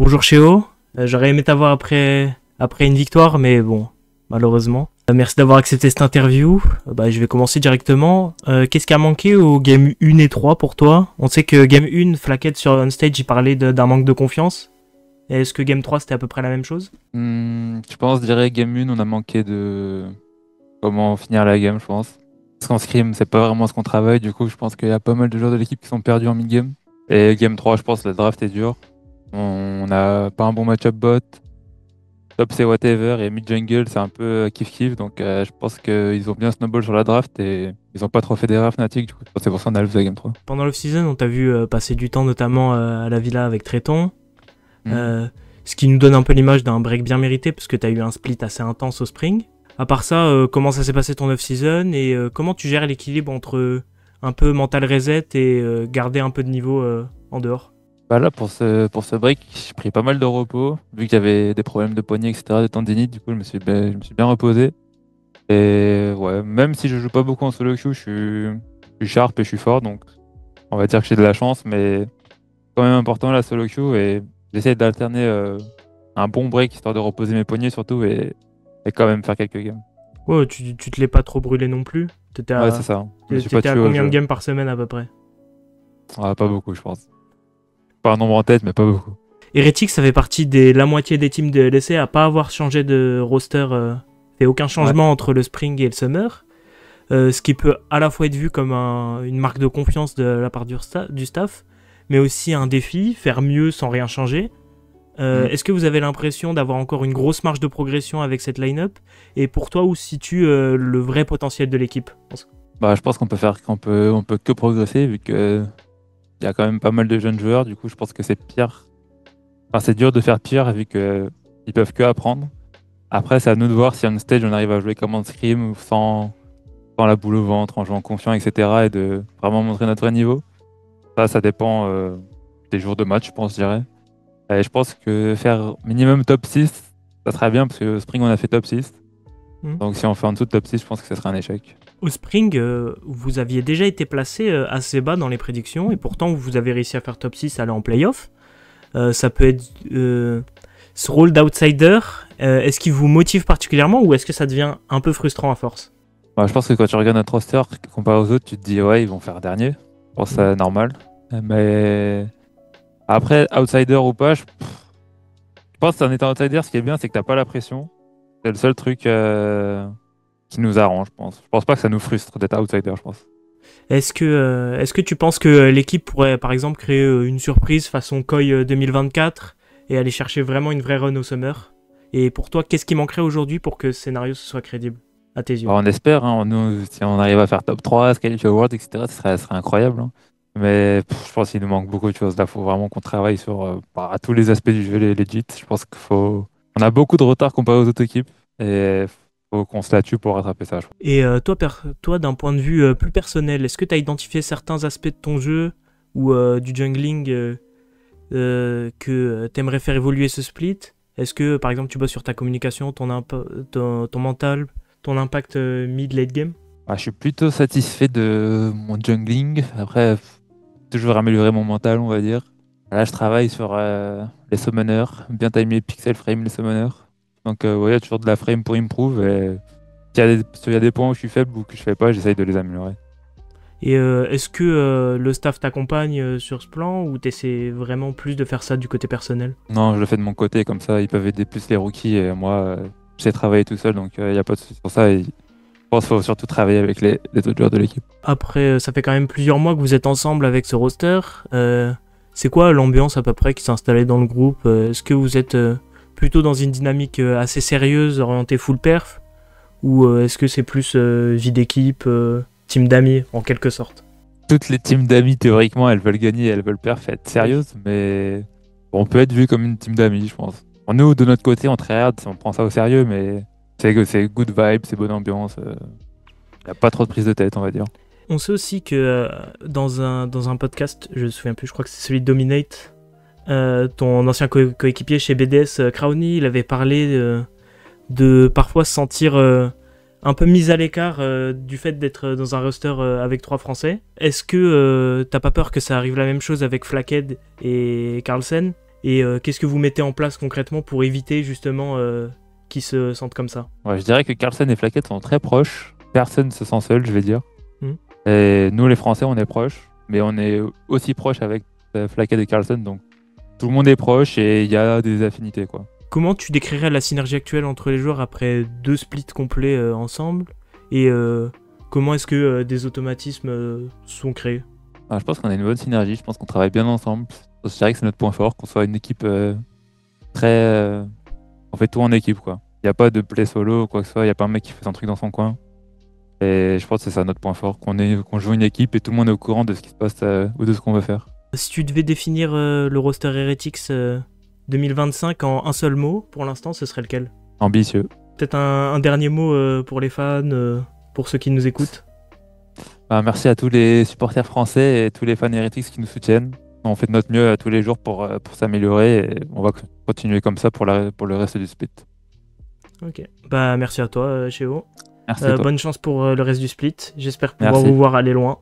Bonjour Chéo, j'aurais aimé t'avoir après une victoire, mais bon, malheureusement. Merci d'avoir accepté cette interview. Je vais commencer directement. Qu'est-ce qui a manqué au Game 1 et 3 pour toi? On sait que Game 1, Flaquette sur Onstage, il parlait d'un manque de confiance. Est-ce que Game 3, c'était à peu près la même chose? Je dirais Game 1, on a manqué de comment finir la game, je pense. Parce qu'en scrim, c'est pas vraiment ce qu'on travaille, du coup, je pense qu'il y a pas mal de joueurs de l'équipe qui sont perdus en mid-game. Et Game 3, je pense que le draft est dur. On n'a pas un bon match-up bot. Top c'est whatever et mid-jungle c'est un peu kiff-kiff. Donc je pense qu'ils ont bien snowball sur la draft et ils ont pas trop fait d'erreurs Fnatic. Du coup, c'est pour ça qu'on a losé la Game 3. Pendant l'off-season, on t'a vu passer du temps notamment à la villa avec Tréton. Ce qui nous donne un peu l'image d'un break bien mérité parce que t'as eu un split assez intense au spring. À part ça, comment ça s'est passé ton off-season et comment tu gères l'équilibre entre un peu mental reset et garder un peu de niveau en dehors? Là, pour ce break, j'ai pris pas mal de repos. Vu que j'avais des problèmes de poignet, etc., de tendinite, du coup, je me suis bien reposé. Et ouais, même si je joue pas beaucoup en solo queue, je suis sharp et je suis fort. Donc, on va dire que j'ai de la chance, mais quand même important la solo queue. Et j'essaie d'alterner un bon break histoire de reposer mes poignets surtout et quand même faire quelques games. Ouais, tu te l'es pas trop brûlé non plus. Ouais, c'est ça. Je me suis pas T'étais à tué au combien de jeu. games par semaine à peu près? Ah, pas beaucoup, je pense. Pas un nombre en tête, mais pas beaucoup. Heretics, ça fait partie la moitié des teams de LEC à pas avoir changé de roster, fait aucun Ouais. changement entre le spring et le summer. Ce qui peut à la fois être vu comme une marque de confiance de la part du staff, mais aussi un défi, faire mieux sans rien changer. Est-ce que vous avez l'impression d'avoir encore une grosse marge de progression avec cette line-up? Et pour toi, où se situe le vrai potentiel de l'équipe? Je pense on peut que progresser vu que il y a quand même pas mal de jeunes joueurs. Du coup, je pense que c'est pire. Enfin, c'est dur de faire pire vu que ils peuvent que apprendre. Après, c'est à nous de voir si on stage on arrive à jouer comme en scrim ou sans la boule au ventre, en jouant confiant, etc. et de vraiment montrer notre vrai niveau. Ça dépend des jours de match, je pense, je dirais. Et je pense que faire minimum top 6, ça serait bien parce que Spring, on a fait top 6. Donc si on fait en dessous de top 6, je pense que ça serait un échec. Au Spring, vous aviez déjà été placé assez bas dans les prédictions et pourtant vous avez réussi à faire top 6, aller en playoff. Ça peut être ce rôle d'outsider. Est-ce qu'il vous motive particulièrement ou est-ce que ça devient un peu frustrant à force? Je pense que quand tu regardes notre roster comparé aux autres, tu te dis ouais, ils vont faire dernier. Je pense que c'est normal. Mais après, outsider ou pas, je pense qu'en étant outsider, ce qui est bien, c'est que t'as pas la pression. C'est le seul truc qui nous arrange, je pense. Je pense pas que ça nous frustre d'être outsider, je pense. Est-ce que tu penses que l'équipe pourrait par exemple créer une surprise façon Koi 2024 et aller chercher vraiment une vraie run au Summer? Et pour toi, qu'est-ce qui manquerait aujourd'hui pour que ce scénario soit crédible à tes yeux? On espère, hein, nous, si on arrive à faire top 3, se qualifier au World, etc., ce serait incroyable. Hein. Mais je pense qu'il nous manque beaucoup de choses. Là, il faut vraiment qu'on travaille sur à tous les aspects du jeu legit. Je pense On a beaucoup de retard comparé aux autres équipes et faut qu'on se la tue pour rattraper ça. Je crois. Et toi, d'un point de vue plus personnel, est-ce que tu as identifié certains aspects de ton jeu ou du jungling que tu aimerais faire évoluer ce split? Est-ce que, par exemple, tu bosses sur ta communication, ton mental, ton impact mid-late game? Je suis plutôt satisfait de mon jungling. Après, toujours améliorer mon mental, on va dire. Là, je travaille sur les summoners, bien timer pixel frame les summoners. Donc, ouais, il y a toujours de la frame pour improve. Et s'il y a des points où je suis faible ou que je fais pas, j'essaye de les améliorer. Et est-ce que le staff t'accompagne sur ce plan ou t'essaies vraiment plus de faire ça du côté personnel? Non, je le fais de mon côté, comme ça, ils peuvent aider plus les rookies. Et moi, je sais travailler tout seul, donc il n'y a pas de souci sur ça. Et je pense qu'il faut surtout travailler avec les autres joueurs de l'équipe. Après, ça fait quand même plusieurs mois que vous êtes ensemble avec ce roster. C'est quoi l'ambiance à peu près qui s'est installée dans le groupe? Est-ce que vous êtes plutôt dans une dynamique assez sérieuse, orientée full perf? Ou est-ce que c'est plus vie d'équipe, team d'amis en quelque sorte? Toutes les teams d'amis, théoriquement, elles veulent gagner, elles veulent perf, être sérieuses, mais on peut être vu comme une team d'amis, je pense. Nous, de notre côté, on tryhard, on prend ça au sérieux, mais c'est good vibe, c'est bonne ambiance. Y a pas trop de prise de tête, on va dire. On sait aussi que dans un podcast, je me souviens plus, je crois que c'est celui de Dominate, ton ancien coéquipier chez BDS, Crowny, il avait parlé de parfois se sentir un peu mis à l'écart du fait d'être dans un roster avec 3 Français. Est-ce que t'as pas peur que ça arrive la même chose avec Flaqued et Carlsen? Et qu'est-ce que vous mettez en place concrètement pour éviter justement qu'ils se sentent comme ça? Ouais, je dirais que Carlsen et Flaquette sont très proches. Personne ne se sent seul, je vais dire. Hmm. Et nous, les Français, on est proches, mais on est aussi proches avec Flaquette et Carlsen, donc tout le monde est proche et il y a des affinités, quoi. Comment tu décrirais la synergie actuelle entre les joueurs après 2 splits complets ensemble? Et comment est-ce que des automatismes sont créés? Je pense qu'on a une bonne synergie, je pense qu'on travaille bien ensemble. Je dirais que c'est notre point fort, qu'on soit une équipe très... on fait tout en équipe, quoi. Il n'y a pas de play solo ou quoi que ce soit, il n'y a pas un mec qui fait son truc dans son coin. Et je pense que c'est ça notre point fort, qu'on joue une équipe et tout le monde est au courant de ce qui se passe ou de ce qu'on veut faire. Si tu devais définir le roster Heretics 2025 en un seul mot, pour l'instant, ce serait lequel? Ambitieux. Peut-être un dernier mot pour les fans, pour ceux qui nous écoutent. Merci à tous les supporters français et tous les fans Heretics qui nous soutiennent. On fait de notre mieux tous les jours pour s'améliorer et on va continuer comme ça pour le reste du split. Ok. Bah merci à toi, Chéo. Merci à toi. Bonne chance pour le reste du split. J'espère pouvoir Merci. vous voir aller loin.